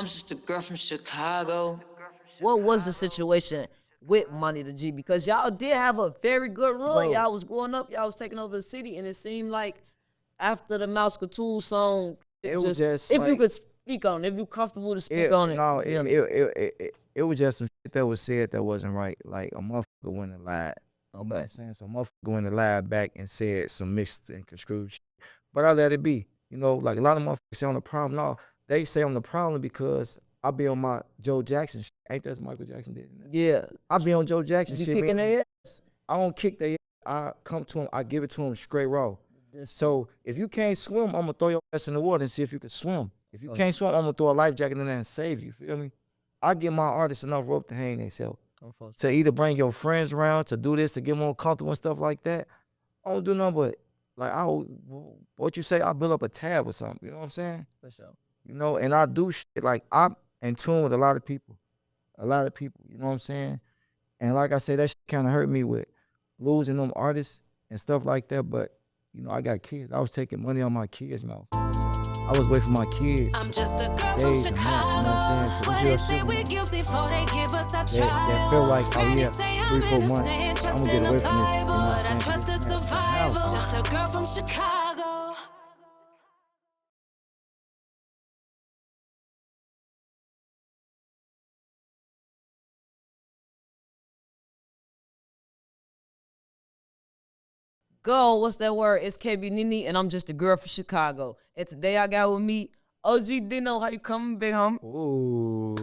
I'm just a girl from Chicago. What was the situation with Money the G? Because y'all did have a very good run. Bro. Y'all was going up. Y'all was taking over the city, and it seemed like after the Mouse Couture song, It was just if you like- could speak on it, if you comfortable to speak on it. No, you feel me? it was just some shit that was said that wasn't right. Like a motherfucker went and lied. You know what Okay. I'm saying? So a motherfucker went and lied back and said some mixed and construed shit. But I let it be. You know, like a lot of motherfuckers say on the problem. No, they say on the problem because I be on my Joe Jackson shit. Ain't that Michael Jackson did? Yeah. I be on Joe Jackson You shit. kicking man. their ass? I don't kick their ass. I come to him. I give it to him straight raw. So if you can't swim, I'm gonna throw your ass in the water and see if you can swim. If you can't swim, I'm gonna throw a life jacket in there and save you. Feel me? I give my artists enough rope to hang themselves. To either bring your friends around, to do this, to get more comfortable and stuff like that. I don't do nothing but like what you say, I build up a tab or something. You know what I'm saying? For sure. You know, and I do shit like I'm in tune with a lot of people. A lot of people, you know what I'm saying? And like I said, that shit kind of hurt me with losing them artists and stuff like that. But, you know, I got kids. I was taking money on my kids' mouth. I was waiting for my kids. I'm just a girl from Days and months, you know what I'm Chicago. saying? So What this they real say shit, we guilty for, they give us a trial. that feel like, oh Granny yeah, say 3-4 months, innocent, I'm trust gonna get in away the from this. You know Bible, what but I I'm trust saying? the survival. Just a girl from Chicago. Go, what's that word? It's KB Nene, and I'm just a girl from Chicago. And today I got with me OG Dino. How you coming, big homie? Ooh.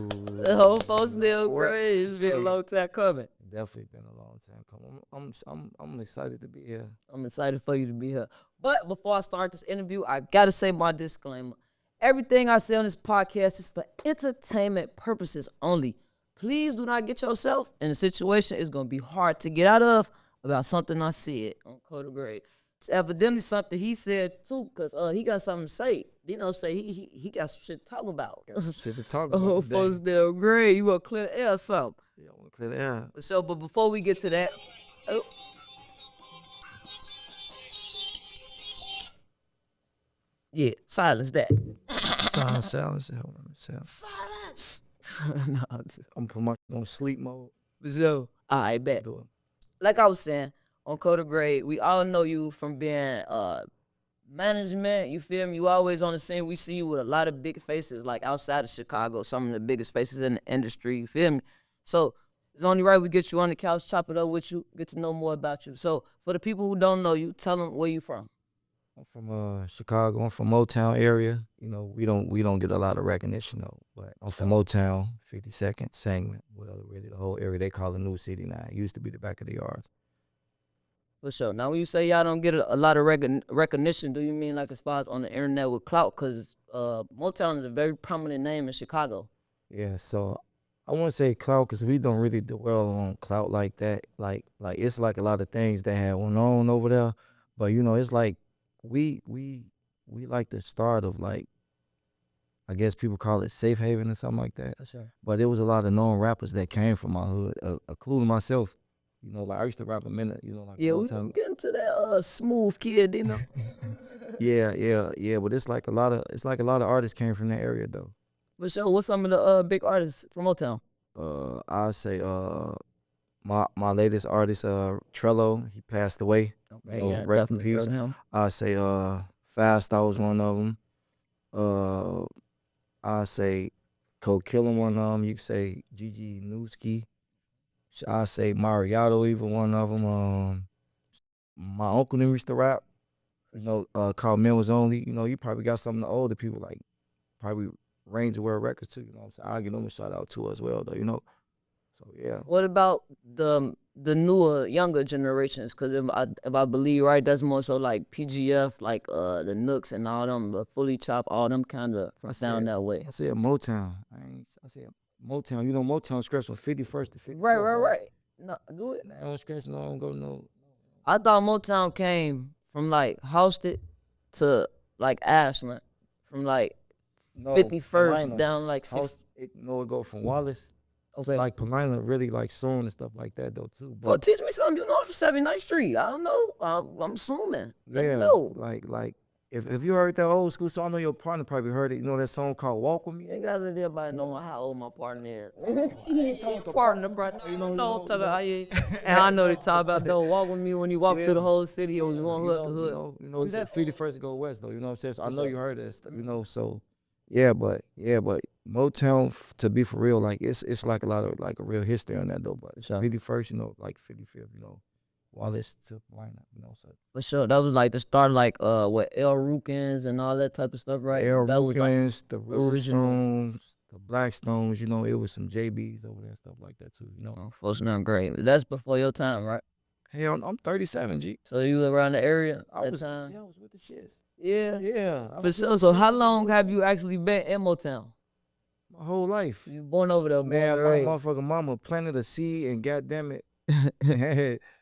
The whole folks still What? great. It's been a long time coming. Definitely been a long time coming. I'm excited to be here. I'm excited for you to be here. But before I start this interview, I gotta say my disclaimer. Everything I say on this podcast is for entertainment purposes only. Please do not get yourself in a situation it's gonna be hard to get out of about something I said on Code of Grade. It's evidently something he said too, cause he got something to say. Dino say he got some shit to talk about. Got some shit to talk about. Oh, today. folks still great. You wanna clear the air or something? Yeah, I want to clear the air. So, but before we get to that, oh. Yeah, silence that. Silence. Silence. No, I'm putting my on sleep mode. so I bet. Do it. Like I was saying, on Code of Grade, we all know you from being management, you feel me? You always on the scene. We see you with a lot of big faces, like outside of Chicago, some of the biggest faces in the industry, you feel me? So it's only right we get you on the couch, chop it up with you, get to know more about you. So for the people who don't know you, tell them where you from. I'm from Chicago. I'm from Motown area. You know, we don't get a lot of recognition though. But I'm from Motown, 52nd, Sangamon. Well, really the whole area they call the New City now. It used to be the back of the yards. For sure. Now, when you say y'all don't get a lot of recognition, do you mean like as far as on the internet with clout? Because Motown is a very prominent name in Chicago. Yeah, so I want to say clout because we don't really dwell on clout like that. Like it's like a lot of things that have went on over there, but you know, it's like we like the start of like I guess people call it safe haven or something like that. For sure. But there was a lot of known rappers that came from my hood, including myself. You know, like I used to rap a minute. You know, like Yeah, we Motown. get into that smooth kid, you know. Yeah. But it's like a lot of artists came from that area though. For sure. What's some of the big artists from Motown? I'll say my latest artist Trello, he passed away. Okay, Oh, yeah, rest in definitely peace. heard of him. I say Fast Star was one of them. I say Cold Killer one of them. You could say Gigi Newski. I say Mariotto even one of them. My uncle used to rap. You know, called Men Was Only. You know, you probably got some of the older people like probably Range of World Records too. You know what I'm saying? I'll give them a shout out too as well though. You know. So yeah. What about the newer, younger generations? Because if I believe right, that's more so like PGF, like the Nooks and all them, the Fully Chop, all them kind of sound that way. I said Motown. I said Motown. You know Motown scratch from 51st to 54th. Right. No, do it. I don't scratch no, I don't go no. I thought Motown came from like Houston to like Ashland, from like No, 51st Paulina. down like 6. It go from Wallace. Okay. Like Paulina really like soon and stuff like that though too. Well, But teach me something you know from 79th Street. I don't know. I'm assuming. Let me yeah, know. like if you heard that old school song, I know your partner probably heard it. You know that song called "Walk with Me." Ain't gotta let everybody know how old my partner is. Partner, bro. You know, talk about how you. And I know they talk about though. Walk with me when you walk through the whole city. It was one hood to hood. It's that 51st go west though. You know what I'm saying? So I know you heard that stuff. You know, so but Motown to be for real, like it's like a lot of like a real history on that though. But Sure. 51st, you know, like 55th, you know, Wallace to why not, you know, so. For sure. That was like the start, like what El Rukins and all that type of stuff, right? El That was like Rukins, the original. Stones, the Blackstones, you know, it was some JBs over there, stuff like that too, you know. Oh, folks, not great. That's before your time, right? Hell, I'm 37, G. So you were around the area I that was, time? yeah, I was with the shits. Yeah. Yeah. I For was sure. with So the how shits long have you actually been in Motown? my whole life. You born over there, Man, born my and motherfucking mama planted a seed and goddamn it,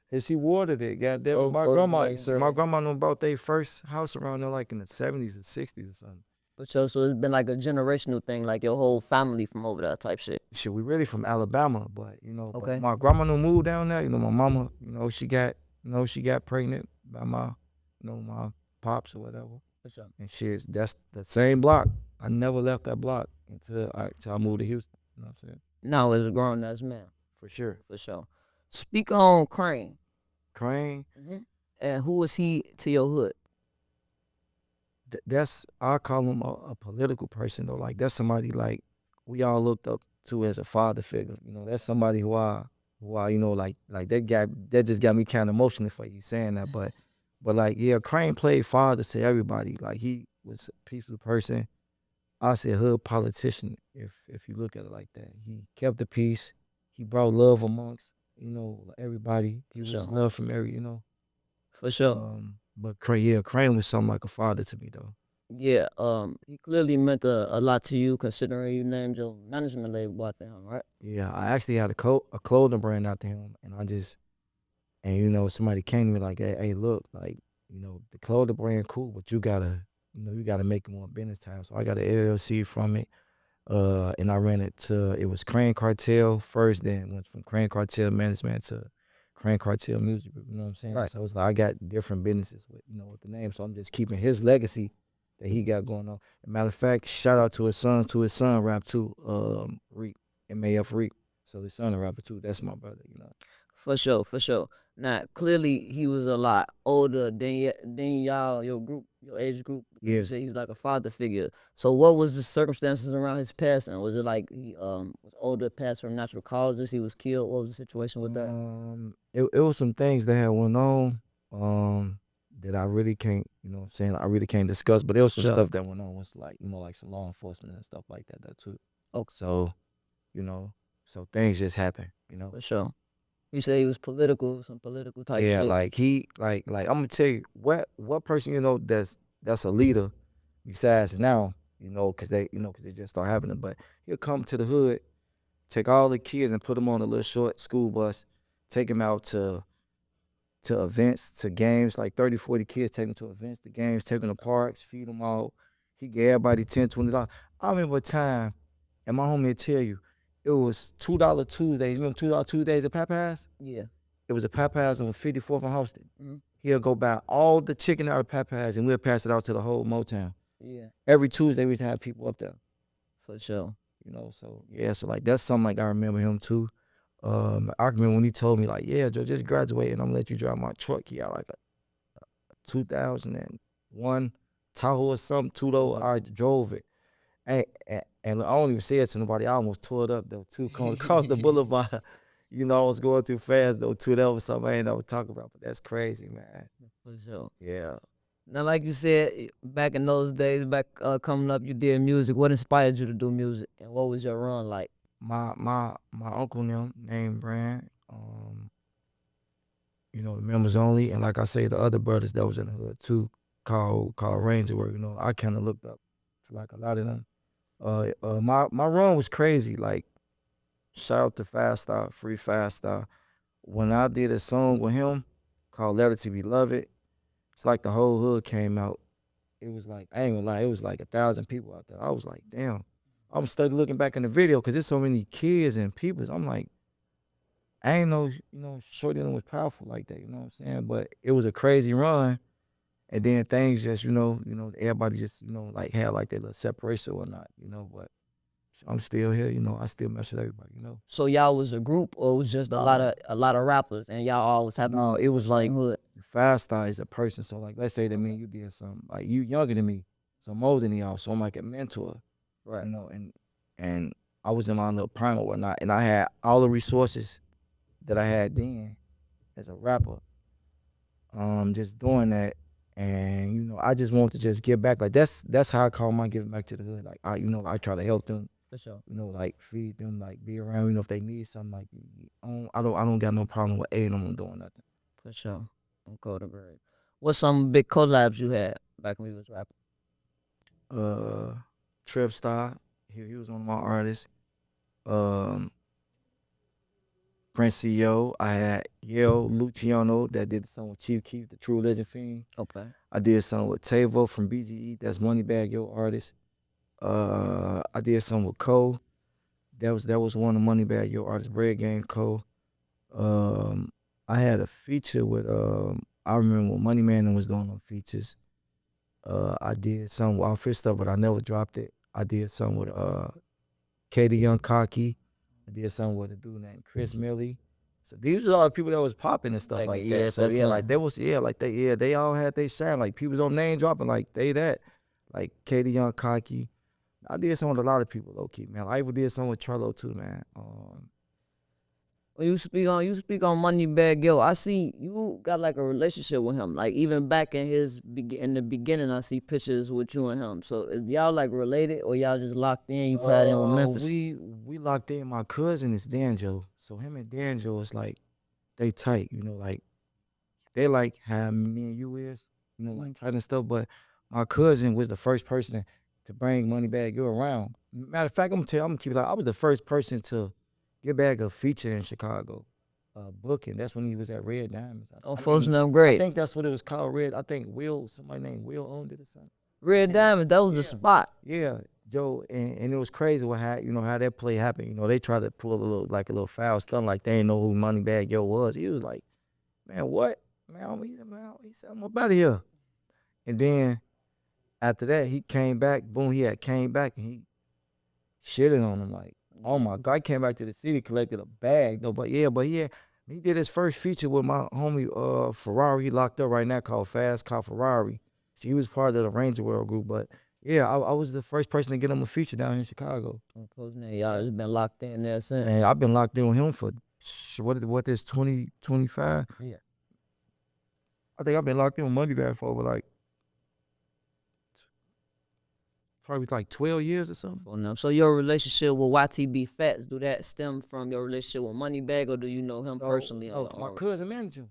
and she watered it. Goddamn it. My grandma knew about their first house around there like in the 70s and 60s or something. For sure. So it's been like a generational thing, like your whole family from over there type shit. Shit, we really from Alabama, but you know, Okay. but my grandma knew moved down there. You know, my mama, you know, she got pregnant by my, you know, my pops or whatever. For sure. And shit, that's the same block. I never left that block until I moved to Houston. You know what I'm saying? Now as a grown ass man. For sure. For sure. Speak on Crane. Crane. And who was he to your hood? That's I call him a political person though. Like that's somebody like we all looked up to as a father figure. You know, that's somebody who I you know like that just got me kind of emotional for you saying that. But like yeah, Crane played father to everybody. Like he was a peaceful person. I say hood politician if you look at it like that. He kept the peace. He brought love amongst you know everybody. He was love from every you know. For sure. But Crane was something like a father to me though. Yeah, he clearly meant a lot to you considering you named your management label after him, right? Yeah, I actually had a clothing brand after him, and you know somebody came to me like, hey, look, like you know the clothing brand cool, but you gotta make it more business time. So I got an LLC from it, and I ran it to it was Crane Cartel first, then went from Crane Cartel Management to Crane Cartel Music Group. You know what I'm saying? Right. So it's like I got different businesses with with the name. So I'm just keeping his legacy that he got going on. Matter of fact, shout out to his son rap too, Reek, MAF Reek. So his son a rapper too. That's my brother, you know. For sure, for sure. Now, clearly, he was a lot older than y'all, your group, your age group. Yeah. You said he was like a father figure. So, what was the circumstances around his passing? Was it like he was older, passed from natural causes? He was killed. What was the situation with that? It was some things that had went on, that I really can't, you know what I'm saying, I really can't discuss, but there was some Sure. stuff that went on, was like, you know, like some law enforcement and stuff like that too. Okay. So, you know, so things just happen, you know. For sure. You say he was political, some political type Yeah, shit. like he like I'm gonna tell you what person you know that's a leader besides now, you know, cause they just start happening. But he'll come to the hood, take all the kids and put them on a little short school bus, take them out to events, to games, like 30, 40 kids, take them to events, to games, take them to parks, feed them all. He gave everybody $10, $20. I remember a time, and my homie will tell you, it was $2 Tuesdays. Remember $2 Tuesdays at Papa's? Yeah. It was a Papa's on 54th and Houston. Mhm. He'll go buy all the chicken out of Papa's, and we'll pass it out to the whole Motown. Yeah. Every Tuesday, we'd have people up there. For sure. You know, so yeah, so like that's something like I remember him too. I remember when he told me like, yeah, Joe, just graduate and I'm gonna let you drive my truck. He had like a 2001 Tahoe or something, two-door. I drove it. And I don't even say it to nobody. I almost tore it up though too, coming across the boulevard. You know, I was going too fast though too. That was something I ain't never talk about, but that's crazy, man. For sure. Yeah. Now, like you said, back in those days, coming up, you did music. What inspired you to do music, and what was your run like? My uncle named Brand, you know, the members only, and like I say, the other brothers that was in the hood too, called Ranger Work. You know, I kind of looked up to like a lot of them. My run was crazy. Like, shout out to Fast Star, Free Fast Star. When I did a song with him called Letter to Beloved, it's like the whole hood came out. It was like, I ain't gonna lie, it was like 1,000 people out there. I was like, damn. I'm stuck looking back in the video because there's so many kids and people. I'm like, I ain't know, you know, Shorty was powerful like that, you know what I'm saying? But it was a crazy run. And then things just, everybody just, like had like that little separation or whatnot, but I'm still here, I still mess with everybody. So y'all was a group, or it was just a lot of rappers, and y'all always having No, it was like hood. 5 Star is a person. So like, let's say that me, you did something like you younger than me, so I'm older than y'all. So I'm like a mentor, Right. and I was in my little prime or whatnot, and I had all the resources that I had then as a rapper. Just doing that, and I just want to just give back. Like that's how I call my giving back to the hood. Like I try to help them. For sure. Like feed them, like be around. If they need something, like I don't got no problem with aiding them on doing nothing. For sure. I'm cold to break. What's some big collabs you had back when you was rapping? Trip Star, he was one of my artists. Um, Prince CEO, I had Yale Luciano that did something with Chief Keef, the True Legend Fiend. Okay. I did something with Tavo from BGE, that's Moneybagg Yo artist. I did something with Cole. That was one of Moneybagg Yo artists, Bread Game Cole. Um, I had a feature with I remember when Money Man was doing them features. I did some with Outfit stuff, but I never dropped it. I did some with Katie Young Cocky. I did something with a dude named Chris Millie. So these are all the people that was popping and stuff like that. So yeah, like they all had they shine. Like people on name dropping like they that. Like Katie Young Cocky. I did some with a lot of people low key, man. I even did some with Trello too, man. When you speak on Moneybagg Yo, I see you got like a relationship with him. Like even back in in the beginning, I see pictures with you and him. So is y'all like related, or y'all just locked in? You tied in with Memphis? We locked in. My cousin is Danjo, so him and Danjo is like they tight. Like they like how me and you is, like tight and stuff. But my cousin was the first person to bring Moneybagg Yo around. Matter of fact, I'm gonna keep it like I was the first person to get back a feature in Chicago, booking. That's when he was at Red Diamonds. Folks know great. I think that's what it was called. I think somebody named Will owned it or something. Red Diamond, that was the spot. Yeah, Joe, and it was crazy how that play happened. They tried to pull a little foul stuff, like they didn't know who Moneybagg Yo was. He was like, man, what? Man, he said, I'm up out of here. And then after that, he came back. Boom, he had came back and he shitted on him like, oh my God, he came back to the city, collected a bag though. But yeah, he did his first feature with my homie Ferrari. He locked up right now called Fast Car Ferrari. So he was part of the Ranger World group. But yeah, I was the first person to get him a feature down here in Chicago. Y'all just been locked in there since. Man, I've been locked in with him for what is 2025? Yeah. I think I've been locked in with Moneybagg for over like probably like 12 years or something. Oh, no. So your relationship with YTB Fats, do that stem from your relationship with Moneybagg, or do you know him personally? No, my cousin manager.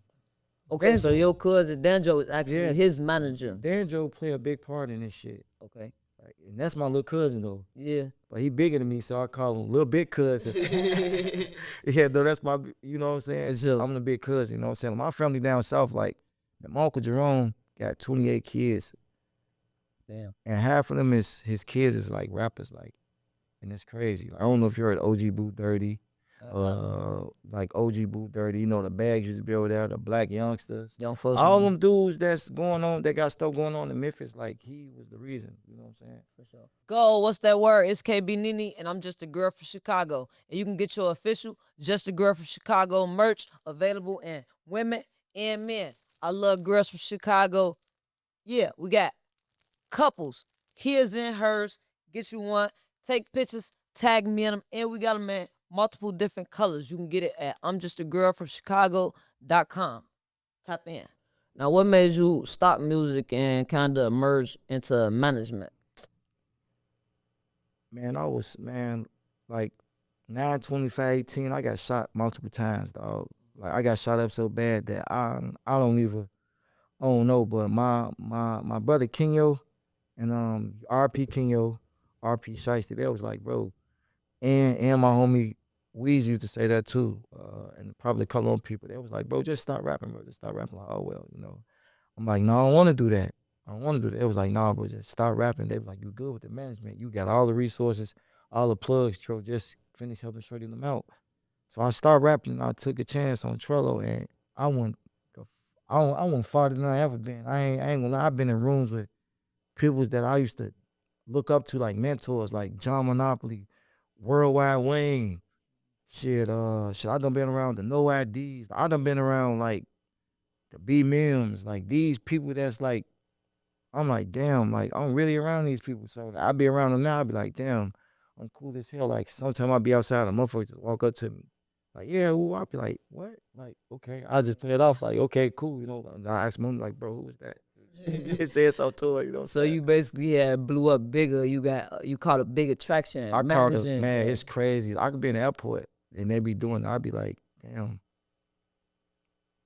Okay, Danjo. So your cousin Danjo is actually his manager. Danjo play a big part in this shit. Okay. Right. And that's my little cousin though. Yeah. But he bigger than me, so I call him little big cousin. Yeah, though that's my, you know what I'm saying? Sure. I'm the big cousin, you know what I'm saying? My family down south, like, my Uncle Jerome got 28 kids. Damn. And half of them his kids is like rappers, like, and it's crazy. Like, I don't know if you heard OG Boo Dirty. Like OG Boo Dirty, the bags used to be over there, the black youngsters. Young folks. All them dudes that's going on, that got stuff going on in Memphis, like he was the reason, you know what I'm saying? For sure. Go, what's that word? It's KB Nene, and I'm just a girl from Chicago. And you can get your official Just a Girl from Chicago merch available in women and men. I love girls from Chicago. Yeah, we got couples, his and hers. Get you one. Take pictures, tag me in them, and we got them in multiple different colors. You can get it at I'mJustAGirlFromChicago.com. Tap in. Now, what made you stop music and kind of merge into management? Man, like 9/25/18, I got shot multiple times, dog. Like I got shot up so bad that I don't know, but my brother Kenyo and RP Kenyo, RP Shiesty, they was like, bro, and my homie Weezy used to say that too, and probably a couple of people. They was like, bro, just stop rapping, bro. Just stop rapping. Like, oh well, I'm like, no, I don't want to do that. I don't want to do that. It was like, nah, bro, just stop rapping. They was like, you good with the management. You got all the resources, all the plugs, Tro. Just finish helping straighten them out. So I started rapping and I took a chance on Trello and I went I went farther than I ever been. I ain't gonna lie. I've been in rooms with people that I used to look up to, like mentors, like John Monopoly, Worldwide Wayne. Shit, I done been around the No IDs. I done been around like the B Mims, like these people that's like, I'm like, damn, like I'm really around these people. So I be around them now. I be like, damn, I'm cool as hell. Like sometimes I be outside and motherfuckers just walk up to me. Like, yeah, who? I be like, what? Like, okay. I just play it off like, okay, cool. You know, and I ask them, like, bro, who was that? It said so to her, you know what I'm So saying? you basically had blew up bigger. You caught a big attraction. I called it, managing, man, it's crazy. I could be in the airport and they be doing it. I'd be like, damn,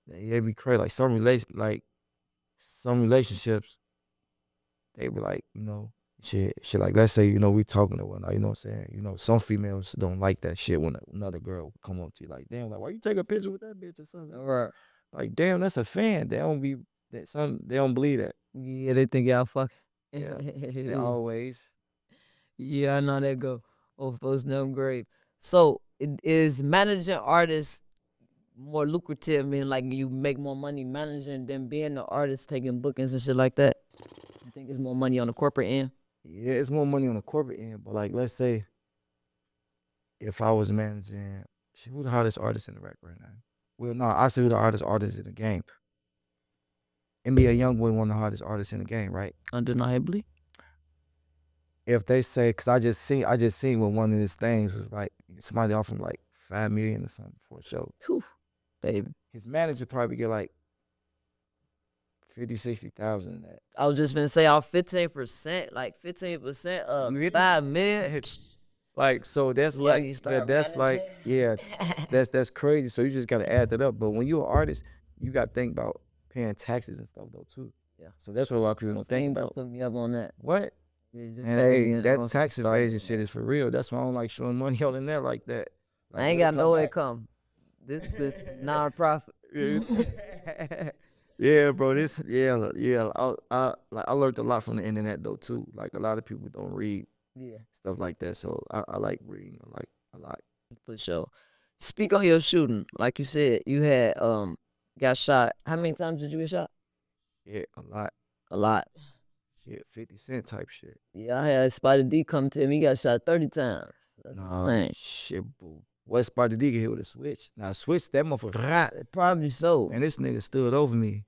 they be crazy. Like some relationships, they be like, shit. Like let's say, we talking or whatnot. You know what I'm saying? Some females don't like that shit when another girl come up to you like, damn, like why you take a picture with that bitch or something? Right. Like, damn, that's a fan. They don't believe that. Yeah, they think y'all fucking. Yeah, they always. Yeah, I know that go. Oh, folks know I'm great. So, is managing artists more lucrative? I mean, like you make more money managing than being the artist, taking bookings and shit like that. You think it's more money on the corporate end? Yeah, it's more money on the corporate end, but like, let's say if I was managing, shit, who the hottest artist in the rap right now? Well, no, I say who the hottest artist in the game. NBA YoungBoy one of the hottest artists in the game, right? Undeniably. If they say, cause I just seen when one of his things was like somebody offered him like 5 million or something for a show. Whew, baby. His manager probably get like 50, 60,000 in that. I was just gonna say, off 15%, like 15% of You hit 5 million. Like, so that's Yeah, like you start that's like, yeah, that's crazy. So you just gotta add that up. But when you're an artist, you gotta think about paying taxes and stuff though too. Yeah. So that's what a lot of people don't think Team just about. put me up on that. What? Yeah, just And told me, hey, you know, that tax evasion shit is for real. That's why I don't like showing money out in there like that. Like, I ain't let got it no come back. income. This is non-profit. Yeah, bro. Yeah. I learned a lot from the internet though too. Like a lot of people don't read Yeah, stuff like that, so I like reading like a lot. for sure. Speak on your shooting. Like you said, you had got shot. How many times did you get shot? Yeah, a lot. A lot. Shit, 50 Cent type shit. Yeah, I had Spider D come to me. He got shot 30 times. That's Nah, insane. shit, boo. What Spider D get hit with a switch? Now switch that motherfucker. Rah. Probably so. And this nigga stood over me,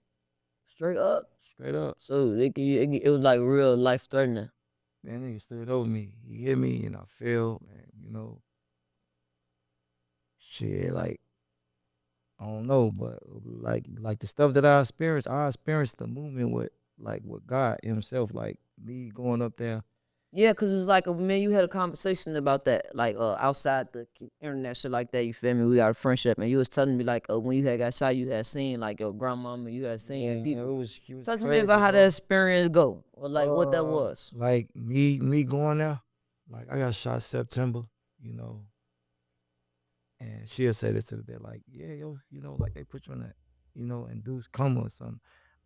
Straight up. straight up. So it was like real life threatening. Man, nigga stood over me. He hit me and I fell, man. Shit, like I don't know, but like the stuff that I experienced the movement with God Himself, like me going up there. Yeah, cause it's like man, you had a conversation about that, like outside the internet, shit like that. You feel me? We got a friendship, and you was telling me like when you had got shot, you had seen like your grandmama, you had seen Yeah, people. he was Touch me crazy, about how bro. that experience go, or like what that was. Like me going there, like I got shot September, you know, and she'll say this to the day, like, yeah, yo, like they put you on that, induced coma or something.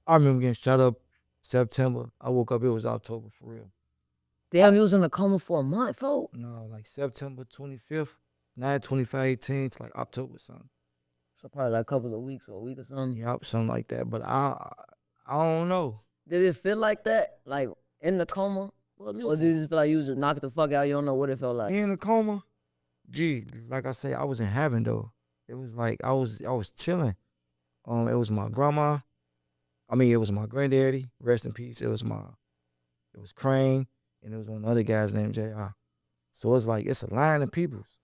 I remember getting shot up September. I woke up, it was October for real. Damn, you was in a coma for a month, folks. No, like September 25th, 9/25/18 to like October something. So probably like a couple of weeks or a week or something. Yup, something like that. But I don't know. Did it feel like that, like in the coma, Well, or did listen, you just feel like you was just knocked the fuck out? You don't know what it felt like. me in a coma, gee, like I say, I was in heaven though. It was like I was chilling. It was my grandma. It was my granddaddy. Rest in peace. It was Crane, and it was one other guy's named J.R. So it's like it's a line of peoples.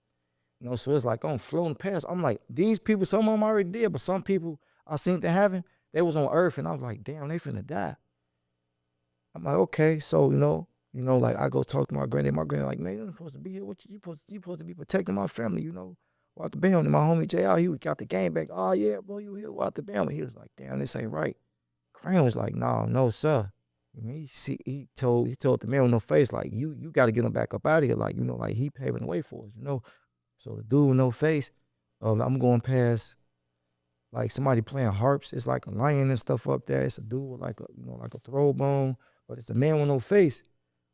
So it's like I'm floating past. I'm like, these people, some of them already did, but some people I seen to heaven, they was on earth, and I was like, damn, they finna die. I'm like, okay, so like I go talk to my granddad. My granddad like, man, you're supposed to be here. What you supposed to be protecting my family, Out the bam. And my homie JR, he got the game back. Oh yeah, boy, you here? Out the bam. He was like, damn, this ain't right. Crane was like, no, sir. He told the man with no face, like, you got to get him back up out of here, like, like he paving the way for us, So the dude with no face, I'm going past like somebody playing harps. It's like a lion and stuff up there. It's a dude with like a throw bone, but it's a man with no face.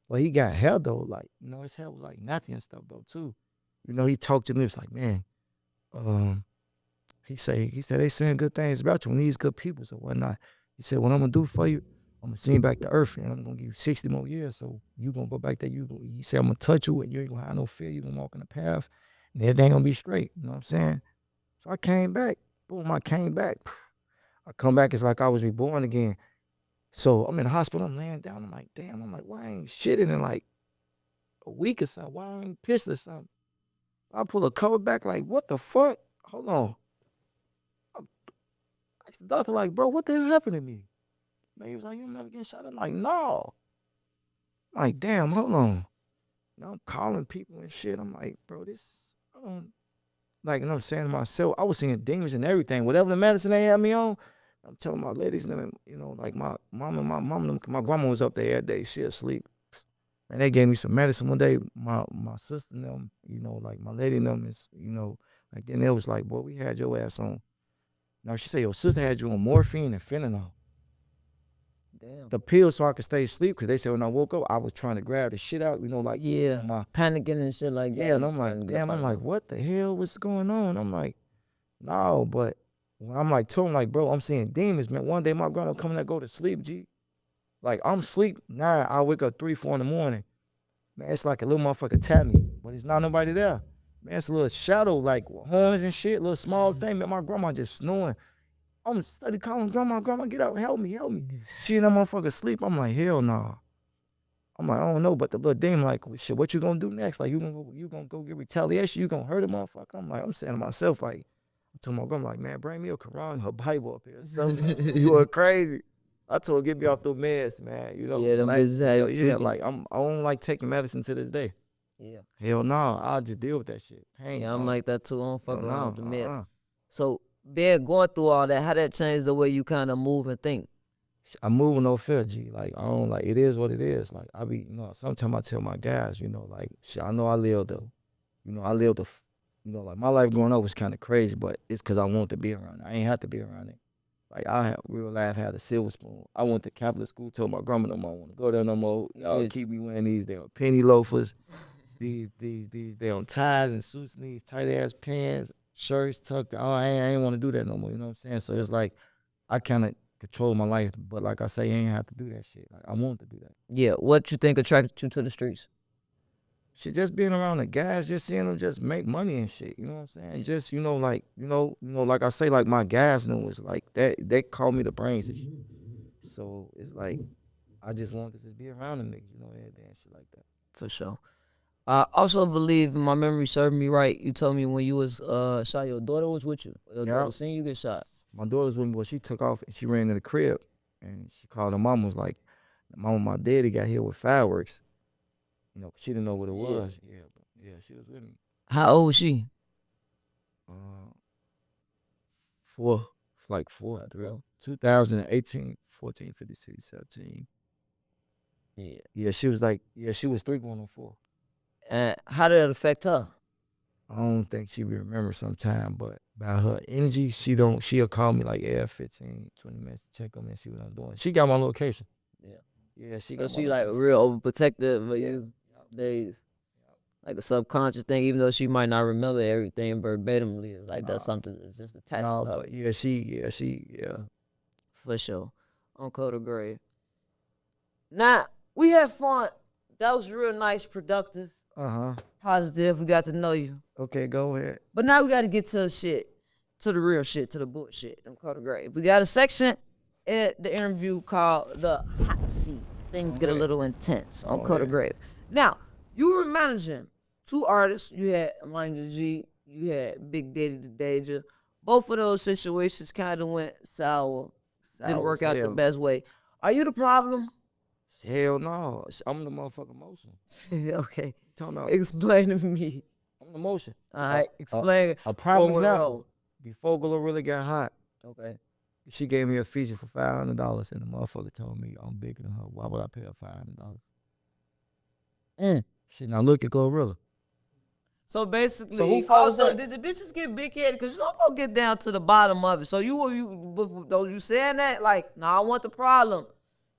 But he got hair though, like, his hair was like nappy and stuff though too. He talked to me, it's like, man, he said they saying good things about you and these good people and whatnot. He said, what I'm gonna do for you, I'm gonna send you back to earth and I'm gonna give you 60 more years. So you gonna go back there. He said, I'm gonna touch you and you ain't gonna have no fear. You gonna walk in the path and everything gonna be straight. You know what I'm saying? So I came back. Boom, I came back. I come back, it's like I was reborn again. So I'm in the hospital, I'm laying down. I'm like, damn, why I ain't shitting in like a week or something? Why I ain't pissed or something? I pull a cover back, like, what the fuck? Hold on. I asked the doctor, like, bro, what the hell happened to me? Man, he was like, you never get shot. I'm like, no. I'm like, damn, hold on. Now I'm calling people and shit. I'm like, bro, I don't, like, you know what I'm saying to myself, I was seeing demons and everything. Whatever the medicine they had me on, I'm telling my ladies, you know, like my grandma was up there every day. She asleep. And they gave me some medicine one day. My sister and them, you know, like my lady and them is, you know, like then they was like, boy, we had your ass on. Now she said, your sister had you on morphine and fentanyl. Damn. The pills so I could stay asleep, because they said when I woke up, I was trying to grab the shit out, you know, like panicking and shit like that. Yeah, and I'm like, damn, I'm like, what the hell? What's going on? I'm like, no, but when I'm like, told him, like, bro, I'm seeing demons, man. One day my grandma coming to go to sleep, G. Like, I'm asleep. Now I wake up 3, 4 in the morning. Man, it's like a little motherfucker tap me, but it's not nobody there. Man, it's a little shadow, like horns and shit, little small thing. Man, my grandma just snoring. I'm steady calling grandma, get up, help me. She and that motherfucker sleep. I'm like, hell no. I'm like, I don't know, but the little demon like, well, shit, what you gonna do next? Like, you gonna go get retaliation? You gonna hurt a motherfucker? I'm like, I'm saying to myself, like, I told my grandma, like, man, bring me a Quran, her Bible up here. So you are crazy. I told her, get me off those meds, man. You know, Yeah, them like, bitches like I don't like taking medicine to this day. Yeah. Hell no, I'll just deal with that shit. Pain, Yeah, I'm like that too. I don't fuck hell around no, with the meds. uh-uh. So, being going through all that, how that changed the way you kind of move and think? I move with no fear, G. Like, I don't, like, it is what it is. Like, I be, you know, sometimes I tell my guys, you know, like, shit, I know I lived you know, like, my life growing up was kind of crazy, but it's because I wanted to be around it. I ain't have to be around it. Like, I have, real life had a silver spoon. I went to Catholic school, told my grandma no more, I want to go there no more. Y'all keep me wearing these damn penny loafers, these damn ties and suits and these tight ass pants, shirts tucked. Oh, I ain't want to do that no more. You know what I'm saying? So it's like, I kind of control my life, but like I say, I ain't have to do that shit. Like, I want to do that. Yeah, what you think attracted you to the streets? Shit, just being around the guys, just seeing them just make money and shit. You know what I'm saying? Just, you know, like, like I say, like my guys know it's like that. They call me the brains and shit. So it's like I just wanted to just be around them niggas, you know, and shit like that. For sure. I also believe, if my memory served me right, you told me when you was shot, your daughter was with you. Your daughter seen you get shot. My daughter's with me, but she took off and she ran to the crib and she called her mom, was like, mama, my daddy got hit with fireworks. You know, she didn't know what it was. Yeah, she was with me. How old was she? 4, like 4, 2018, 14, 15, 17. Yeah, she was like, she was 3 going on 4. And how did it affect her? I don't think she will remember sometime, but by her energy, she'll call me like 15, 20 minutes to check on me and see what I'm doing. She got my location. Yeah, she got my like real overprotective of you. Days. Like a subconscious thing, even though she might not remember everything verbatimly, like that's something that's just attached to her. But yeah. For sure. On Code of Grave. Now, we had fun. That was real nice, productive, positive. We got to know you. Okay, go ahead. But now we got to get to the shit, to the real shit, to the bullshit on Code of Grave. We got a section at the interview called the Hot Seat. Things get a little intense on Code of Grave. Now, you were managing 2 artists. You had Emmanuel G. You had Big Daddy the Danger. Both of those situations kind of went sour. Didn't work out the best way. Are you the problem? Hell no. I'm the motherfucking motion. Okay. Talking about, explain to me. I'm the motion. All right, explain. A prime example. Before Glorilla got hot. Okay. She gave me a feature for $500, and the motherfucker told me I'm bigger than her. Why would I pay her $500? Shit, now look at Glorilla. So basically, So who follows that? did the bitches get big headed? Because you don't go get down to the bottom of it. So you saying that like, nah, I want the problem.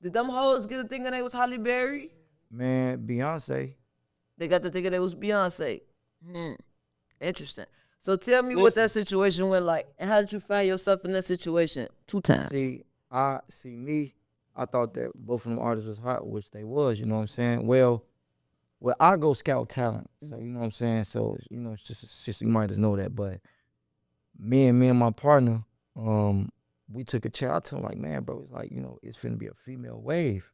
Did them hoes get a thinking they was Halle Berry? Man, Beyonce. They got the thinking they was Beyonce. Interesting. So tell me what that situation went like, and how did you find yourself in that situation 2 times? I thought that both of them artists was hot, which they was, you know what I'm saying? Well, I go scout talent, so you know what I'm saying? So, you know, it's just you might just know that, but me and my partner, we took a chat. I told him like, man, bro, it's like, you know, it's finna be a female wave,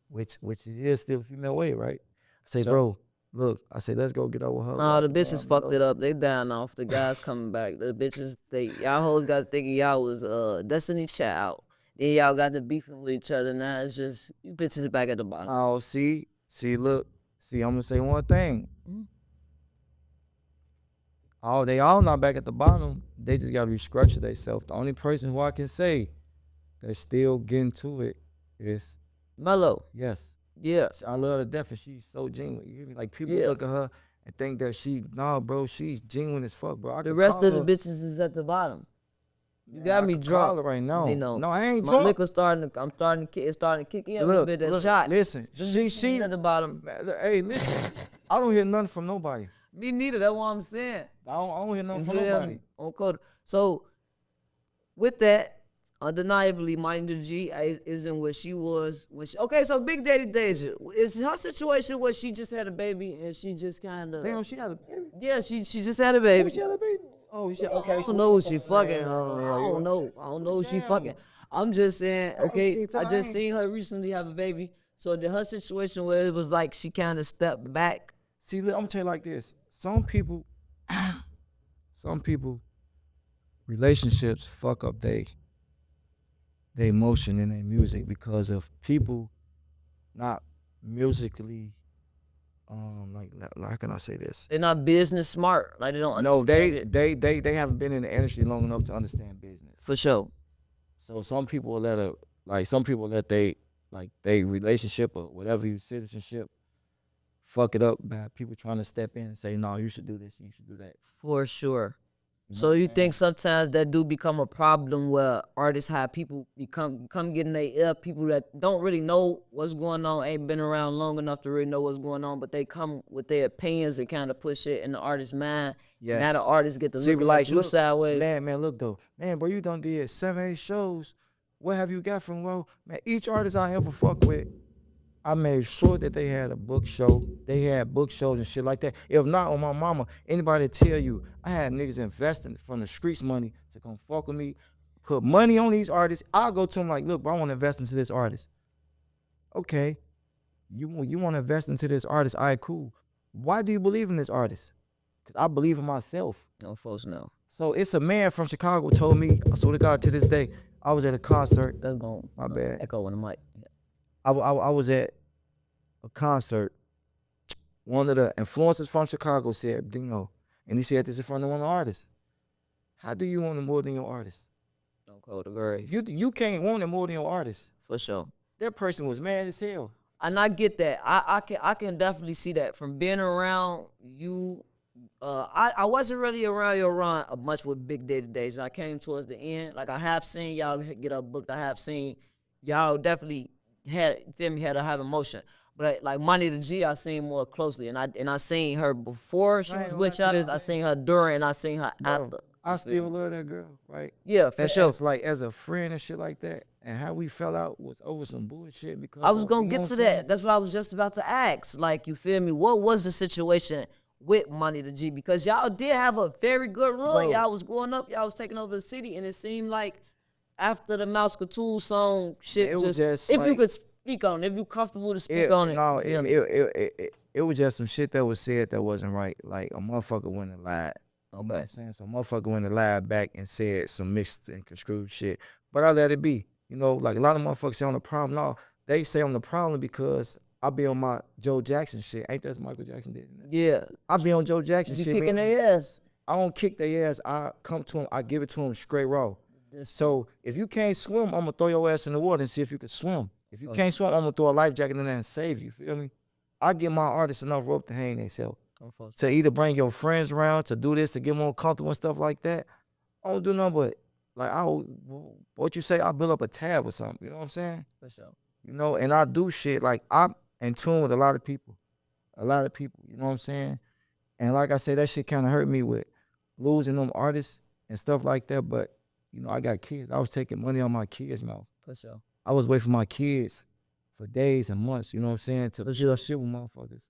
which it is still a female wave, right? I say, bro, look, I say, let's go get over her. Nah, the bitches fucked it up. They down off. The guys coming back. The bitches, y'all hoes got thinking y'all was Destiny Child. Then y'all got to beefing with each other. Now it's just you bitches back at the bottom. Oh, look, I'm gonna say one thing. Oh, they all not back at the bottom. They just gotta restructure themselves. The only person who I can say that's still getting to it is Mellow. Yes. Yeah. I love her to death, and she's so genuine. You hear me? Like people look at her and think that nah, bro, she's genuine as fuck, bro. The rest of the bitches is at the bottom. You got me drunk. Call her right now. Dino. No, I ain't My drunk. liquor it's starting to kick in a little bit. That shot. Listen, she at the bottom. Hey, listen, I don't hear nothing from nobody. Me neither. That's what I'm saying. I don't hear nothing from nobody. On code. So with that, undeniably, Mighty the G isn't what she was when she. Okay, so Big Daddy Deja, is her situation where she just had a baby and she just kind of. Damn, she had a baby. Yeah, she just had a baby. She had a baby. Oh, shit. Okay. I don't know who she fucking. I don't know who she fucking. I'm just saying. Okay, I just seen her recently have a baby. So her situation where it was like she kind of stepped back. See, look, I'm gonna tell you like this. Some people, relationships fuck up they emotion in their music because of people not musically, like how can I say this? They're not business smart. Like they don't. No, understand it. they haven't been in the industry long enough to understand business. For sure. So some people let they relationship or whatever your citizenship fuck it up by people trying to step in and say, no, you should do this, you should do that. For sure. You know So you think sometimes that do become a problem where artists have people come get in their ear, people that don't really know what's going on, ain't been around long enough to really know what's going on, but they come with their opinions and kind of push it in the artist's mind. Yes. Now the artists get to See, look like, at you sideways. Man, look though. Man, bro, you done did 7, 8 shows. What have you got from, well, man, each artist I ever fuck with, I made sure that they had a book show. They had book shows and shit like that. If not, on my mama, anybody tell you, I had niggas investing from the streets money to come fuck with me, put money on these artists. I'll go to them like, look, bro, I want to invest into this artist. Okay, you want to invest into this artist? All right, cool. Why do you believe in this artist? Because I believe in myself. No folks know. So it's a man from Chicago told me, I swear to God, to this day, I was at a concert. That's going My bad. Echo on the mic. I was at a concert. One of the influencers from Chicago said, Dino, and he said this in front of one of the artists. How do you want it more than your artist? Don't call the grave. You can't want it more than your artist. For sure. That person was mad as hell. And I get that. I can definitely see that from being around you. I wasn't really around your run much with Big Daddy Days. I came towards the end. Like I have seen y'all get up booked. I have seen y'all definitely had to have emotion. But like Money the G, I seen more closely, and I seen her before she was with y'all. I seen her during, and I seen her after. I still love that girl, right? Yeah, for sure. It's like as a friend and shit like that. And how we fell out was over some bullshit because I was gonna get to that. That's what I was just about to ask. Like, you feel me? What was the situation with Money the G? Because y'all did have a very good run. Bro. Y'all was going up. Y'all was taking over the city, and it seemed like after the Mouse Couture song, shit It was just if like, you could speak on it, if you comfortable to speak on it. No, you feel me? it was just some shit that was said that wasn't right. Like a motherfucker went and lied. You know Okay. what I'm saying? So a motherfucker went and lied back and said some mixed and construed shit. But I let it be. You know, like a lot of motherfuckers say I'm the problem. No, they say I'm the problem because I be on my Joe Jackson shit. Ain't that what Michael Jackson did? Yeah. I be on Joe Jackson You shit. kicking man. their ass. I don't kick their ass. I come to them. I give it to them straight raw. So if you can't swim, I'm gonna throw your ass in the water and see if you can swim. If you can't swim, I'm gonna throw a life jacket in there and save you. Feel me? I give my artists enough rope to hang themselves. To either bring your friends around, to do this, to get more comfortable and stuff like that. I don't do nothing but, like, what you say, I build up a tab or something. You know what I'm saying? For sure. You know, and I do shit, like, I'm in tune with a lot of people. You know what I'm saying? And like I said, that shit kind of hurt me with losing them artists and stuff like that. But you know, I got kids. I was taking money on my kids' mouth. For sure. I was waiting for my kids for days and months. You know what I'm saying? To shit with motherfuckers.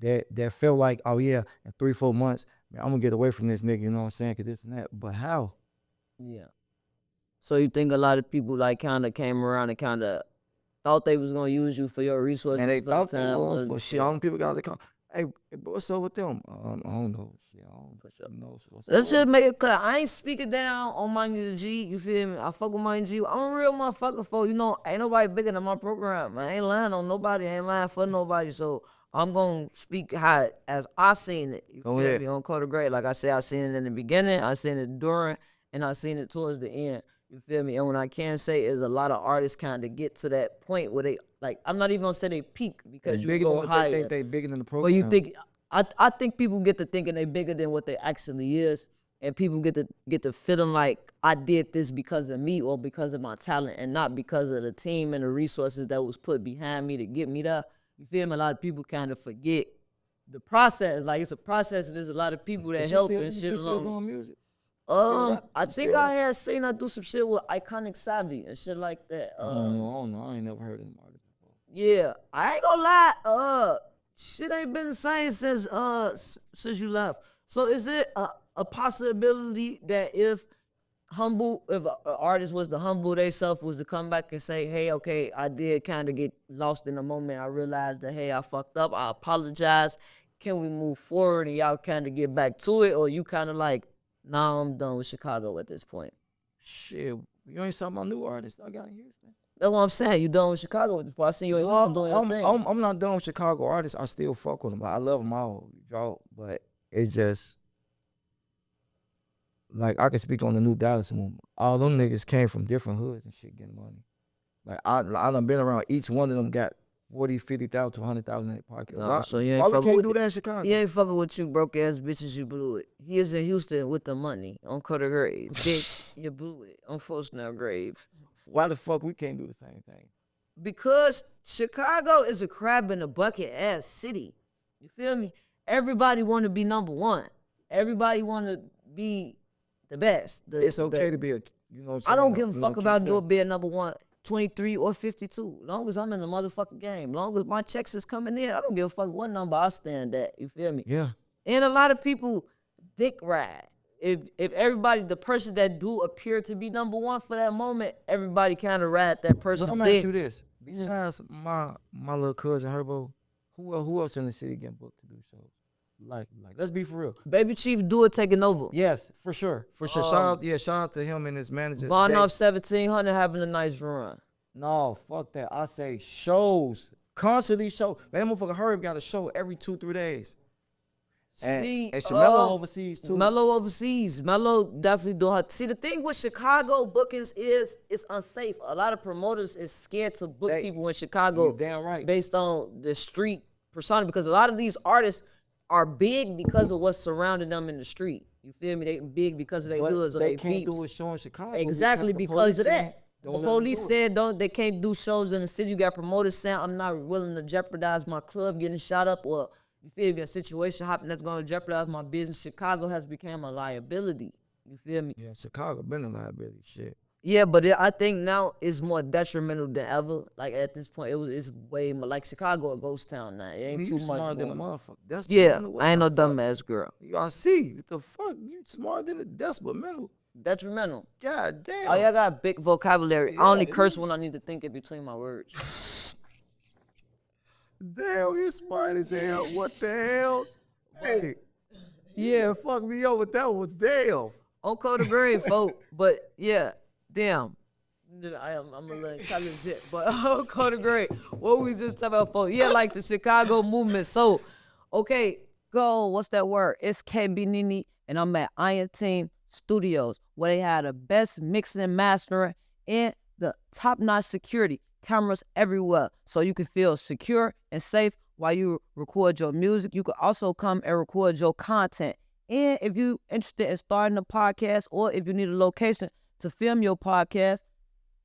That felt like, oh yeah, in 3-4 months, man, I'm gonna get away from this nigga. You know what I'm saying? Cause this and that. But how? Yeah. So you think a lot of people like kind of came around and kind of thought they was gonna use you for your resources? And they for the thought they time, was, or- but shit, all them people got to come. Hey, bro, what's up with them? I don't know. Shit, I don't For sure. know. What's Let's up just with make it clear. I ain't speaking down on Money the G. You feel me? I fuck with Money G. I'm a real motherfucker for, you know, ain't nobody bigger than my program. I ain't lying on nobody. I ain't lying for nobody. So I'm going to speak how as I seen it. You Go feel ahead. me? On Code of Great. Like I said, I seen it in the beginning. I seen it during. And I seen it towards the end. You feel me? And what I can say is a lot of artists kind of get to that point where they, like, I'm not even going to say they peak because They you bigger go than what higher. they think they bigger than the But program. you think I think people get to thinking they bigger than what they actually is, and people get to feeling like I did this because of me or because of my talent, and not because of the team and the resources that was put behind me to get me there. You feel me? A lot of people kind of forget the process. Like it's a process, and there's a lot of people that help and shit You still along. doing music? I think I had seen her do some shit with Iconic Savvy and shit like that. I don't know. I ain't never heard of them artists before. Yeah, I ain't gonna lie. Shit ain't been the same since you left. So is it a possibility that if an artist was to humble themselves, was to come back and say, hey, okay, I did kind of get lost in the moment. I realized that, hey, I fucked up. I apologize. Can we move forward and y'all kind of get back to it? Or you kind of like, nah, I'm done with Chicago at this point. Shit, you ain't talking about new artists I got in Houston. That's what I'm saying. You done with Chicago at this point. I seen you in Houston doing your thing. I'm not done with Chicago artists. I still fuck with them. I love them all, but it's just like I can speak on the new Dallas movement. All them niggas came from different hoods and shit getting money. Like I done been around. Each one of them got 40, 50,000 to 100,000 in their pocket. So you ain't why we fucking can't with do it? that in Chicago? He ain't fucking with you, broke ass bitches. You blew it. He is in Houston with the money on Cutter Grave. Bitch, you blew it on Full Snell Grave. Why the fuck we can't do the same thing? Because Chicago is a crab in a bucket ass city. You feel me? Everybody want to be number one. Everybody want to be the best. It's okay to be a, you know what I'm saying? I don't give a You fuck know, about keep being number one, 23 or 52. Long as I'm in the motherfucking game. Long as my checks is coming in, I don't give a fuck what number I stand at. You feel me? Yeah. And a lot of people dick ride. If everybody, the person that do appear to be number one for that moment, everybody kind of ride that person. Let me ask you this. Besides my little cousin Herbo, who else in the city getting booked to do shows? Like, let's be for real. Baby Chief do it taking over. Yes, for sure. Shout out to him and his manager. Von Jay. off 1700 having a nice run. No, fuck that. I say shows. Constantly show. Man, that motherfucker Herb got a show every 2-3 days. And Mello overseas too. Mello overseas. Mello definitely do her. See, the thing with Chicago bookings is it's unsafe. A lot of promoters is scared to book people in Chicago. You damn right. Based on the street persona, because a lot of these artists are big because of what's surrounding them in the street. You feel me? They big because of their hoods or they their can't peeps. do a show in Chicago. Exactly because of that. The police said they can't do shows in the city. You got promoters saying I'm not willing to jeopardize my club getting shot up, or you feel me, a situation happening that's going to jeopardize my business. Chicago has become a liability. You feel me? Yeah, Chicago been a liability. Shit. Yeah, but I think now it's more detrimental than ever. Like at this point, it's way more like Chicago, a ghost town now. It ain't too much. Smarter than a going on. motherfucker. That's Yeah, mental. What I ain't the no fuck? dumbass girl. I see. What the fuck? You smarter than a decibel mental. Detrimental. God damn. Oh, y'all got big vocabulary. Yeah, I only it curse is. when I need to think it between my words. Damn, you smart as hell. What the hell? Hey. Yeah, fuck me over. That was damn. On Code of Grave, folk. But yeah, damn. I'm a little intelligent, but on Code of Grave, what we just talking about, folk? Yeah, like the Chicago movement. So, okay, what's that word? It's KB Nene, and I'm at Iron Team Studios, where they had the best mixing and mastering and the top-notch security. Cameras everywhere, so you can feel secure and safe while you record your music. You can also come and record your content. And if you're interested in starting a podcast, or if you need a location to film your podcast,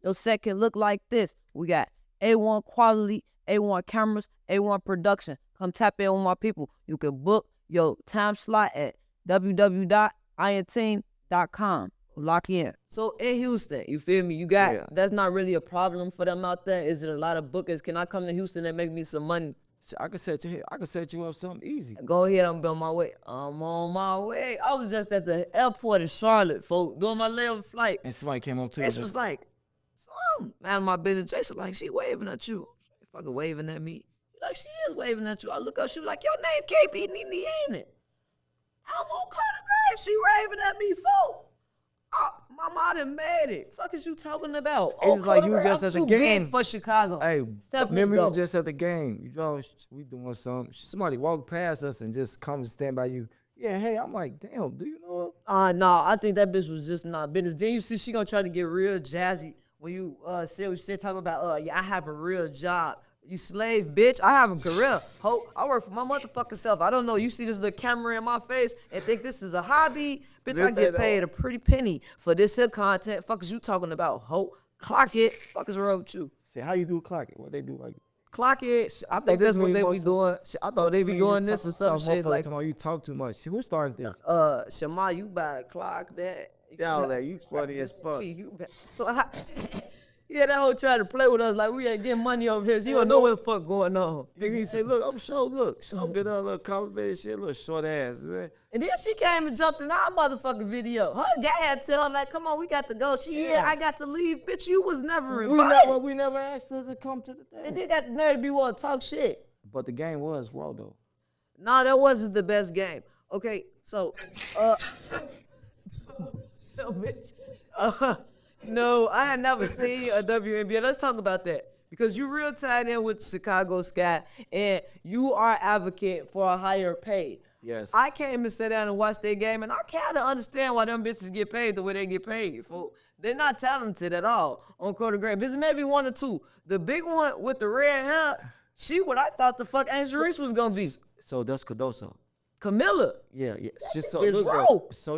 your set can look like this. We got A1 quality, A1 cameras, A1 production. Come tap in with my people. You can book your time slot at www.ionteam.com. Lock in. So in Houston, you feel me? You got that's not really a problem for them out there. Is it a lot of bookers? Can I come to Houston and make me some money? I can set you up something easy. Go ahead, I'm on my way. I'm on my way. I was just at the airport in Charlotte, folks, doing my layover flight. And somebody came up to you. This was like, so I'm out of my business. Jason, like, she waving at you. She fucking waving at me. Like, she is waving at you. I look up, she was like, your name KB Nene, ain't it? I'm on Carter Grave. She waving at me, folks. Oh, mama, I done made it. Fuck is you talking about? It's like you just at the game. Big for Chicago. Hey, Definitely remember go. you just at the game. You know, we doing something. Somebody walked past us and just come and stand by you. Yeah, hey, I'm like, damn, do you know her? No, I think that bitch was just not business. Then you see she gonna try to get real jazzy when you say what you said, talking about, yeah, I have a real job. You slave, bitch. I have a career. Ho, I work for my motherfucking self. I don't know. You see this little camera in my face and think this is a hobby? Bitch, I get paid a pretty penny for this here content. Fuck is you talking about, ho? Clock it. Fuck is wrong with you? Say, how you do clock it? What they do like? Clock it. I think that's what they be doing. I thought they be doing this or some shit like. You talk too much. Who started this? Shema, you better clock that. Y'all, that you funny as fuck. Yeah, that hoe tried to play with us like we ain't getting money over here. She don't know what the fuck going on. Nigga, he say, look, I'm sure, look, show get her little complicated shit, little short ass, man. And then she came and jumped in our motherfucking video. Her guy had to tell her, like, come on, we got to go. I got to leave. Bitch, you was never invited. We never asked her to come to the thing. And they got the nerve to be want to talk shit. But the game was raw, though. Nah, that wasn't the best game. Okay, so, no, I had never seen a WNBA. Let's talk about that. Because you real tied in with Chicago Sky, and you are advocate for a higher pay. Yes. I came and sat down and watched their game, and I kind of understand why them bitches get paid the way they get paid. They're not talented at all on Carter Grave. This is maybe one or two. The big one with the red hair, she what I thought the fuck Angel Reese was going to be. So that's Cardoso. Camilla. Yeah. Just so, bitch look, broke. so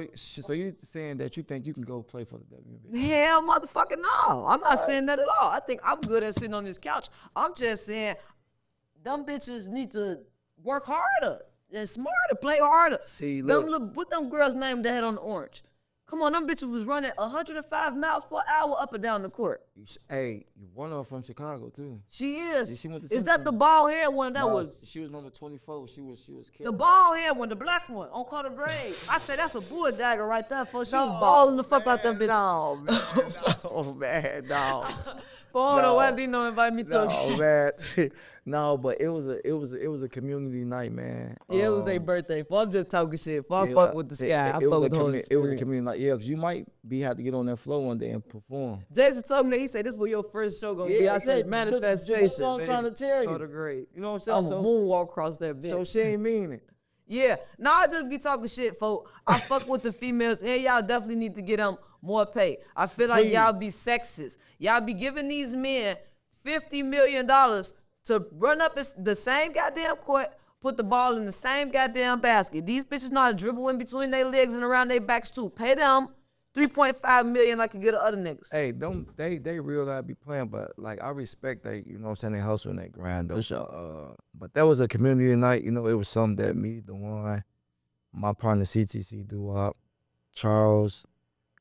you saying that you think you can go play for the WNBA? Hell motherfucking no. I'm not saying that at all. I think I'm good at sitting on this couch. I'm just saying them bitches need to work harder and smarter, play harder. See, look. What them girls' name that had on the orange? Come on, them bitches was running 105 miles per hour up and down the court. Hey, one of them from Chicago, too. She is. Yeah, she went to Is that the bald head one? She was number 24. She was the bald head one, the black one on Carter Grave. I said that's a bull dagger right there, folks. She was balling the fuck out them bitches. No, man. Oh, man, no. Why Dino invite me to? No, man. No, but it was a community night, man. Yeah, it was their birthday. I'm just talking shit. I fuck with the Sky. I fuck with the Holy Spirit. It was a community night. Yeah, because you might have to get on that floor one day and perform. Jason told me that. He said this was your first show gonna be. I said manifestation. That's what I'm trying to tell you. Carter Grave. You know what I'm saying? I'm a moonwalk across that bitch. So she ain't mean it. Yeah. Nah, I just be talking shit, folks. I fuck with the females, and y'all definitely need to get them more pay. I feel like y'all be sexist. Y'all be giving these men $50 million to run up the same goddamn court, put the ball in the same goddamn basket. These bitches know how to dribble in between their legs and around their backs too. Pay them $3.5 million like you get other niggas. Hey, they real I be playing, but like I respect they, you know what I'm saying, they hustle and they grind though. For sure. But that was a community night, you know, it was something that me, the one, my partner CTC Doo-Wop, Charles,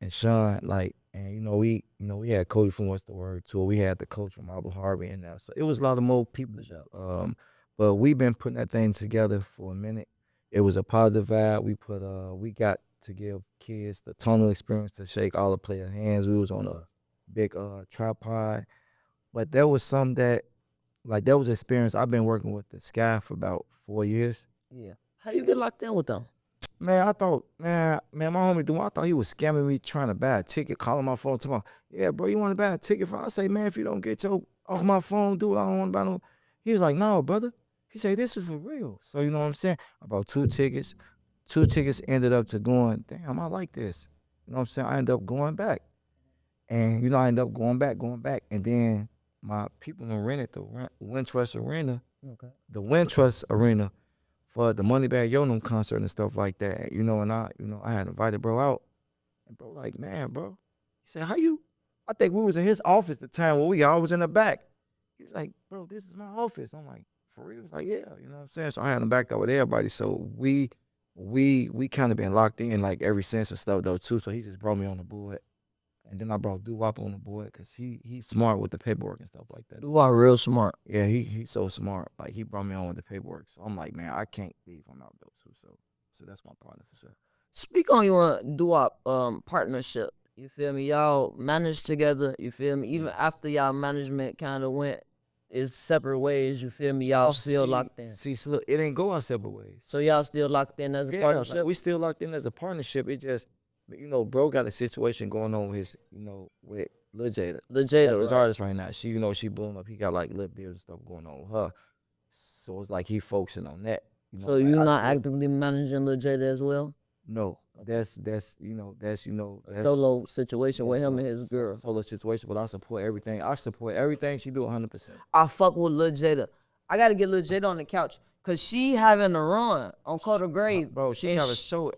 and Sean, like, and we had Cody from What's the Word too. We had the coach from Albert Harvey in there. So it was a lot of more people. But we've been putting that thing together for a minute. It was a positive vibe. We got to give kids the tunnel experience to shake all the players' hands. We was on a big tripod. But there was some that was experience. I've been working with the Sky for about 4 years. Yeah. How you get locked in with them? Man, I thought, my homie, I thought he was scamming me trying to buy a ticket, calling my phone, tomorrow. Yeah, bro, you want to buy a ticket for? I say, man, if you don't get your off my phone, dude, I don't want to buy no. He was like, no, brother. He said, this is for real. So, you know what I'm saying? About 2 tickets. 2 tickets ended up to going, damn, I like this. You know what I'm saying? I ended up going back. And, I ended up going back. And then my people rented the Wintrust Arena. Okay. The Wintrust Arena. For the Moneybag Yo concert and stuff like that, and I had invited bro out, and bro like, man, bro, he said, I think we was in his office the time where we all was in the back. He was like, bro, this is my office. I'm like, for real? He was like, yeah, you know what I'm saying? So I had him backed up with everybody. So we we kind of been locked in like ever since and stuff though too. So he just brought me on the board, and then I brought Doo-Wop on the board because he's smart with the paperwork and stuff like that. You are real smart. Yeah, he's so smart. Like he brought me on with the paperwork. So I'm like, man, I can't leave him out though too. So that's my partner for sure. Speak on your doo-wop partnership. You feel me? Y'all managed together. You feel me? Even after y'all management kind of went its separate ways. You feel me? Y'all still locked in. See, so look, it ain't go our separate ways. So y'all still locked in as a partnership. Like, we still locked in as a partnership. It just, bro got a situation going on with his, with Lil Jada. Lil Jada, his right. artist right now. She, she blowing up. He got like lip deals and stuff going on with her. So it's like he focusing on that. So you not actively managing Lil Jada as well? No, that's Solo situation with him and his girl. Solo situation, but I support everything. I support everything she do 100%. I fuck with Lil Jada. I gotta get Lil Jada on the couch cause she having a run on Colder Grave. Bro, she have a show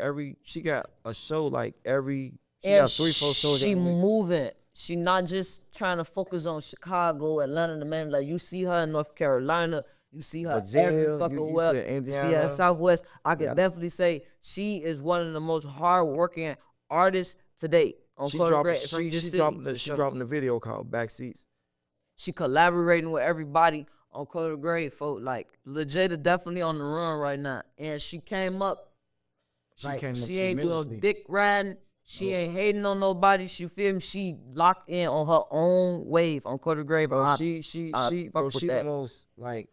she got a show like she and got 3-4 shows. She moving. She not just trying to focus on Chicago, Atlanta, the man. Like you see her in North Carolina. You see her every fucking well. You see her in Southwest. I could definitely say she is one of the most hard-working artists today. On She dropping the video called Backseats. She collaborating with everybody on Colder Grave, folks. Like Lil Jada definitely on the run right now, and she came up. She ain't doing dick riding. She ain't hating on nobody. She feel me. She locked in on her own wave on Colder Grave. Bro, she the most like.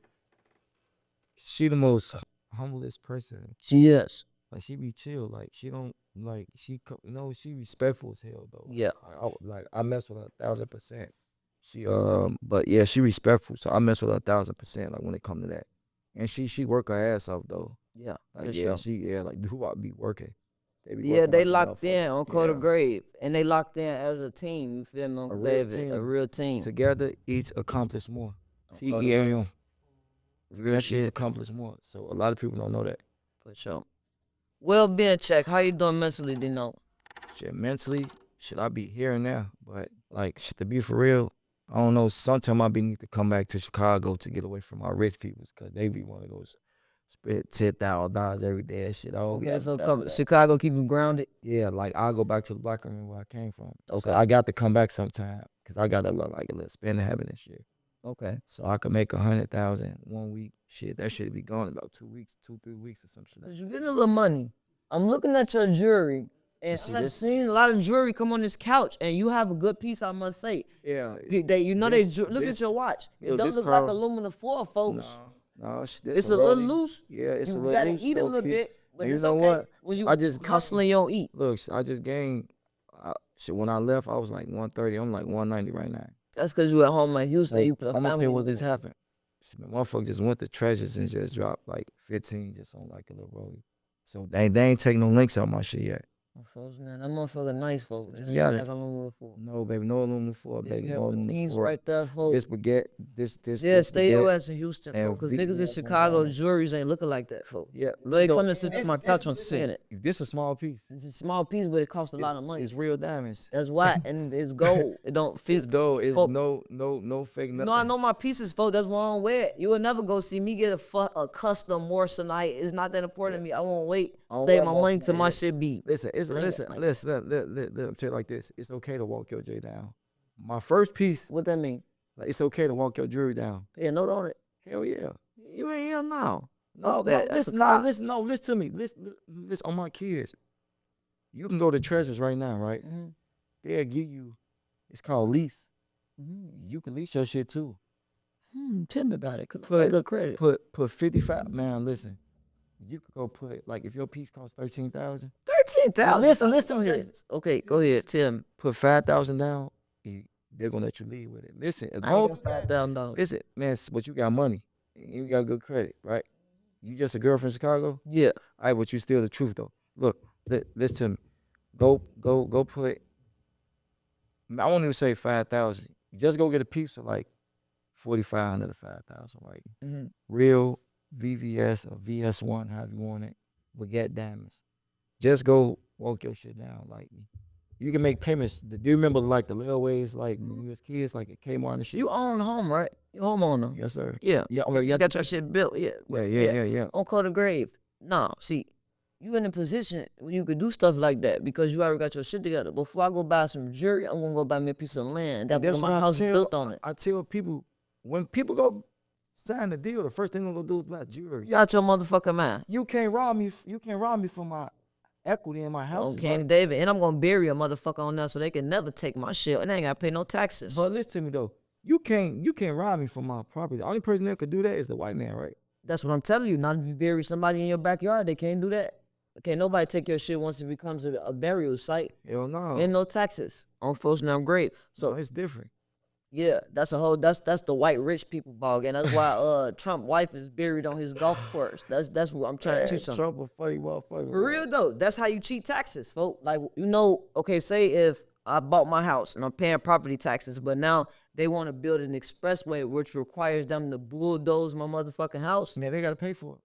She the most humblest person. She is. Like she be chill. Like she don't like she respectful as hell though. Yeah. I mess with her 1,000%. She but yeah, she respectful. So I mess with her 1,000%. Like when it come to that, and she work her ass off though. Yeah. Like like who I be working. They locked in on Colder Grave, and they locked in as a team. You feel me? A real team. Together, each accomplish more. TEAM. Real shit accomplish more. So a lot of people don't know that. For sure. Well-being check. How you doing mentally, Dino? Shit, mentally, I be here and there. But like, shit, to be for real, I don't know. Sometimes I need to come back to Chicago to get away from my rich peoples, cause they be one of those spend $10,000 every day. That shit. So Chicago keep you grounded. Yeah, like I'll go back to the block room where I came from. Okay. So I got to come back sometime, cause I got a little spending habit and shit. Okay. So I could make 100,000 1 week. Shit, that shit be gone in about 2 weeks, 2-3 weeks or some shit. Cause you getting a little money. I'm looking at your jewelry, and I've seen a lot of jewelry come on this couch, and you have a good piece, I must say. Yeah. Look at your watch. It don't look like aluminum foil, folks. No, it's a little loose. Yeah, it's a little loose. You loose. gotta eat a little bit, but you it's know okay. what? When you I just hustling, you don't eat. Look, I just gained. Shit, when I left, I was like 130. I'm like 190 right now. That's cause you at home like Houston. You put a I'm gonna tell family. you what this happened. Motherfucker just went to Treasures and just dropped like 15 just on like a little roll. So they ain't taking no links out my shit yet. Folks, man, that motherfucker nice, folks. Just got it. No, baby, no aluminum foil, baby. No aluminum foil. Right there, folks. This baguette, this. Yeah, stay your ass in Houston, and folks. Cause niggas in Chicago, jewelries ain't looking like that, folks. Yeah. They come to sit on my couch on seeing it. This a small piece. It's a small piece, but it costs a lot of money. It's real diamonds. That's why, and it's gold. It don't fit. It's gold. It's no fake nothing. No, I know my pieces, folks. That's why I don't wear it. You will never go see me get a custom morsonite. It's not that important to me. I won't wait. Save my money till my shit be. Listen. Let me tell you like this. It's okay to walk your J down. My first piece. What that mean? Like it's okay to walk your jewelry down. Yeah, note on it. Hell yeah. You ain't here now. Listen to me. Listen on my kids. You can go to Treasures right now, right? Mm-hmm. They'll give you. It's called lease. Mm-hmm. You can lease your shit too. Tell me about it. Cause I got credit. Put 55. Man, listen. You could go put like if your piece costs 13,000. 13,000. Listen to this. Okay, go ahead. Tell me. Put 5,000 down. They're gonna let you leave with it. Listen, $5,000. Listen, man, but you got money. You got good credit, right? You just a girl from Chicago? Yeah. All right, but you still the truth though. Look, listen to me. Go put. I won't even say 5,000. Just go get a piece of like 4,500 to 5,000, right? Mm-hmm. Real VVS or VS1, however you want it, baguette diamonds. Just go walk your shit down. Like, you can make payments. Do you remember like the little ways, like when we was kids, like at Kmart and shit? You own home, right? You homeowner. Yes, sir. Yeah. You got your shit built. Yeah. Yeah. On Colder Grave. No, see, you in a position where you could do stuff like that because you already got your shit together. Before I go buy some jewelry, I'm gonna go buy me a piece of land. That's my house is built on it. I tell people, when people go sign the deal, the first thing they're gonna do is buy jewelry. You out your motherfucking mind. You can't rob me. You can't rob me for my equity in my house. Okay, David, and I'm gonna bury a motherfucker on that so they can never take my shit and they ain't gotta pay no taxes. But listen to me though. You can't rob me for my property. The only person that could do that is the white man, right? That's what I'm telling you. Not if you bury somebody in your backyard, they can't do that. Okay, nobody take your shit once it becomes a burial site. Hell no. And no taxes on folks now grave. So no, it's different. yeah, that's the white rich people ball game. That's why Trump's wife is buried on his golf course. That's what I'm trying to teach them. Trump a funny motherfucker. For real though, that's how you cheat taxes, folks. Like okay, say if I bought my house and I'm paying property taxes, but now they want to build an expressway which requires them to bulldoze my motherfucking house. Man, they gotta pay for it.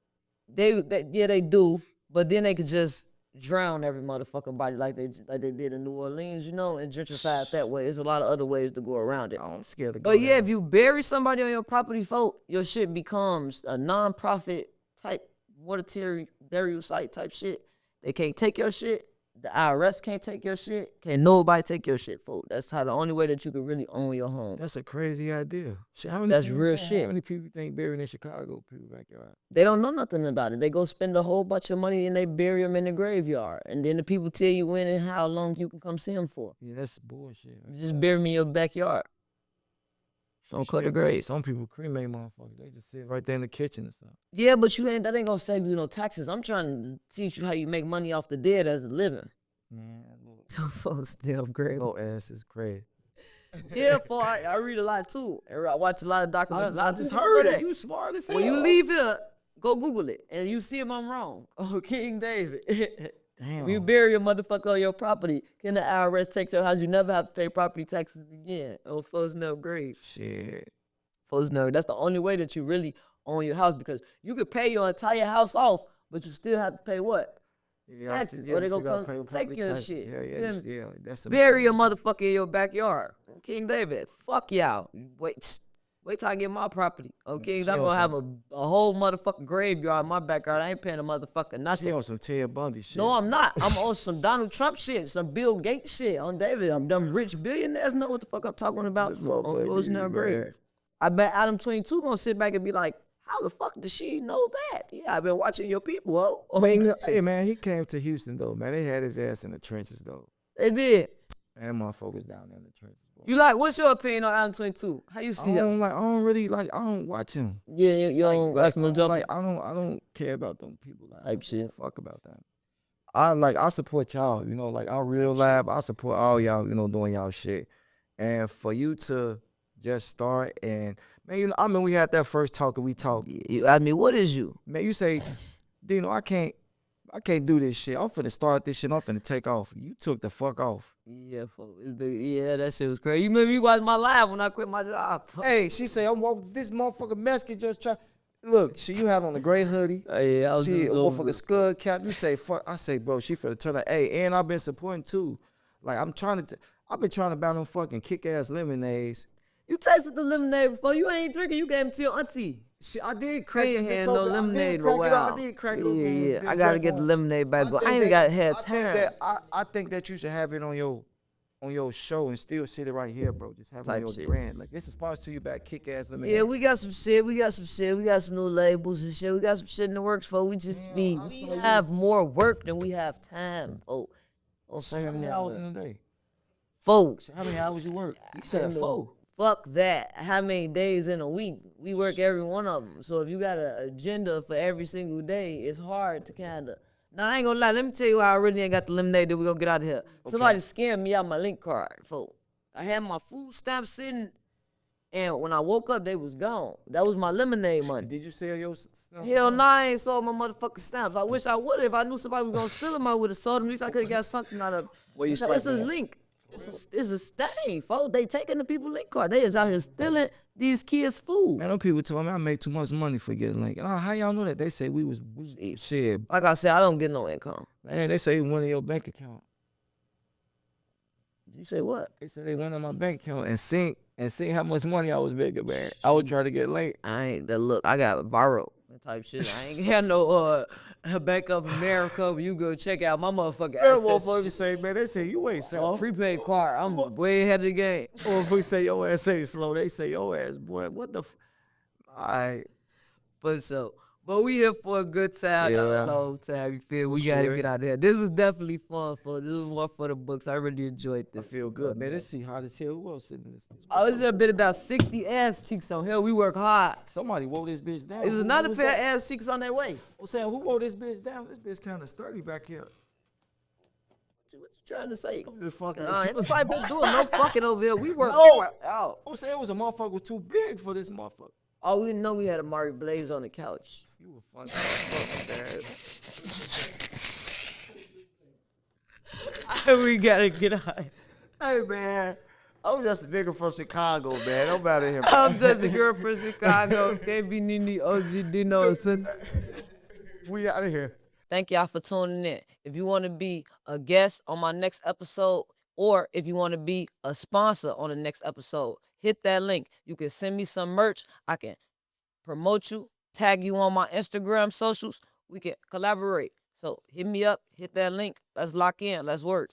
They do, but then they could just drown every motherfucking body like they did in New Orleans, and gentrify it that way. There's a lot of other ways to go around it. I'm scared to go. But yeah, if you bury somebody on your property, folk, your shit becomes a non-profit type monetary burial site type shit. They can't take your shit. The IRS can't take your shit. Can't nobody take your shit, folk. That's how the only way that you can really own your home. That's a crazy idea. Shit, That's real shit. How many people think buried in Chicago? People backyard. They don't know nothing about it. They go spend a whole bunch of money and they bury them in the graveyard. And then the people tell you when and how long you can come see them for. Yeah, that's bullshit. Right? Just bury me in your backyard. Don't cut the grave. Some people cremate motherfuckers. They just sit right there in the kitchen and stuff. Yeah, but that ain't gonna save you no taxes. I'm trying to teach you how you make money off the dead as a living. Man, Some folks still great. little ass is crazy. Yeah, I read a lot too. I watch a lot of documentaries. I just heard it. You smart as hell. When you leave here, go Google it and you see if I'm wrong. Oh, King David. Damn. If you bury a motherfucker on your property, can the IRS take your house? You never have to pay property taxes again. Oh, folks know grave. Shit. Folks know that's the only way that you really own your house because you could pay your entire house off, but you still have to pay what? Yeah, Taxes. Or they gonna come take your shit. Yeah. That's a Bury a motherfucker in your backyard. King David, fuck y'all. Wait till I get my property. Okay, I'm gonna have a whole motherfucking graveyard in my backyard. I ain't paying a motherfucker nothing. She on some Ted Bundy shit. No, I'm not. I'm on some Donald Trump shit, some Bill Gates shit. On David, I'm them rich billionaires know what the fuck I'm talking about. On Fools Now Grave. I bet Adam 22 gonna sit back and be like, how the fuck does she know that? Yeah, I've been watching your people. Hey man, he came to Houston though, man. They had his ass in the trenches though. They did. And motherfuckers down there in the trenches. Bro. You like? What's your opinion on Adam 22? How you see him? I don't watch him. Yeah, you don't watch no jump. Like I don't care about them people. Like, Type shit. Fuck about that. I support y'all. Like our real lab. I support all y'all. Doing y'all shit. And for you to just start and man, I mean we had that first talk and we talked. You asked me, what is you? Man, you say, Dino, I can't do this shit. I'm finna start this shit. I'm finna take off. You took the fuck off. Yeah, that shit was crazy. You remember you watched my live when I quit my job. Hey, she say, this motherfucker Mexican just try. Look, you had on a gray hoodie. Yeah, I was she a motherfucking scud cap. You say, fuck. I say, bro, she finna turn out. Hey, and I've been supporting too. Like I've been trying to buy them fucking kick-ass lemonades. You tasted the lemonade before. You ain't drinking. You gave them to your auntie. See, I did crack it. Had no lemonade. I did crack it. Yeah. I gotta get the lemonade back, but I ain't had time. I think that you should have it on your show and still sit it right here, bro. Just have it on your brand. Like this is sponsored to you back kick-ass lemonade. Yeah, we got some shit. We got some new labels and shit. We got some shit in the works, folks. We have more work than we have time, folks. How many hours in a day? Folks. How many hours you work? You said 4. Fuck that. How many days in a week? We work every one of them. So if you got an agenda for every single day, it's hard to kind of. Now, I ain't gonna lie. Let me tell you how I really ain't got the lemonade that we gonna get out of here. Okay. Somebody scammed me out my link card, folks. I had my food stamps sitting, and when I woke up, they was gone. That was my lemonade money. Did you sell your stamps? Hell no, I ain't sold my motherfucking stamps. I wish I would. If I knew somebody was gonna steal them, I would have sold them. At least I could have got something out of it. It's a link. It's a stain, folks. They taking the people link card. They is out here stealing these kids' food. Man, them people told me I made too much money for getting link. How y'all know that? They say we was shit. Like I said, I don't get no income. Man, they say it went in your bank account. You say what? They said they went in my bank account and see how much money I was making, man. I was trying to get link. I got borrowed. type shit. I ain't had no Bank of America where you go check out my motherfucking That assets. motherfucker say, man, they say you ain't slow. Prepaid card. I'm way ahead of the game. Motherfucker say your ass ain't slow. They say your ass, boy, what the Alright. But we here for a good time, Yeah. a long time. You feel? We gotta get out there. This was definitely fun. This was one for the books. I really enjoyed I this. feel good, man. Let's see how this here. Who else sitting in this? I was there been about 60 ass cheeks on here. We work hard. Somebody wrote this bitch down. There's Who another was pair of that? ass cheeks on their way. I'm saying, who wrote this bitch down? This bitch kind of sturdy back here. What you trying to say? I'm just fucking. Ain't nobody been doing no fucking over here. We work No. out. I'm saying it was a motherfucker was too big for this motherfucker. Oh, we didn't know we had a Mari Blaze on the couch. You a funny motherfucker, man. We gotta get out. Hey, man. I'm just a nigga from Chicago, man. I'm out of here. I'm just a girl from Chicago. Can't be Nene, OG, Dino, son. We out of here. Thank y'all for tuning in. If you want to be a guest on my next episode, or if you want to be a sponsor on the next episode, hit that link. You can send me some merch. I can promote you, tag you on my Instagram socials. We can collaborate. So hit me up, hit that link. Let's lock in. Let's work.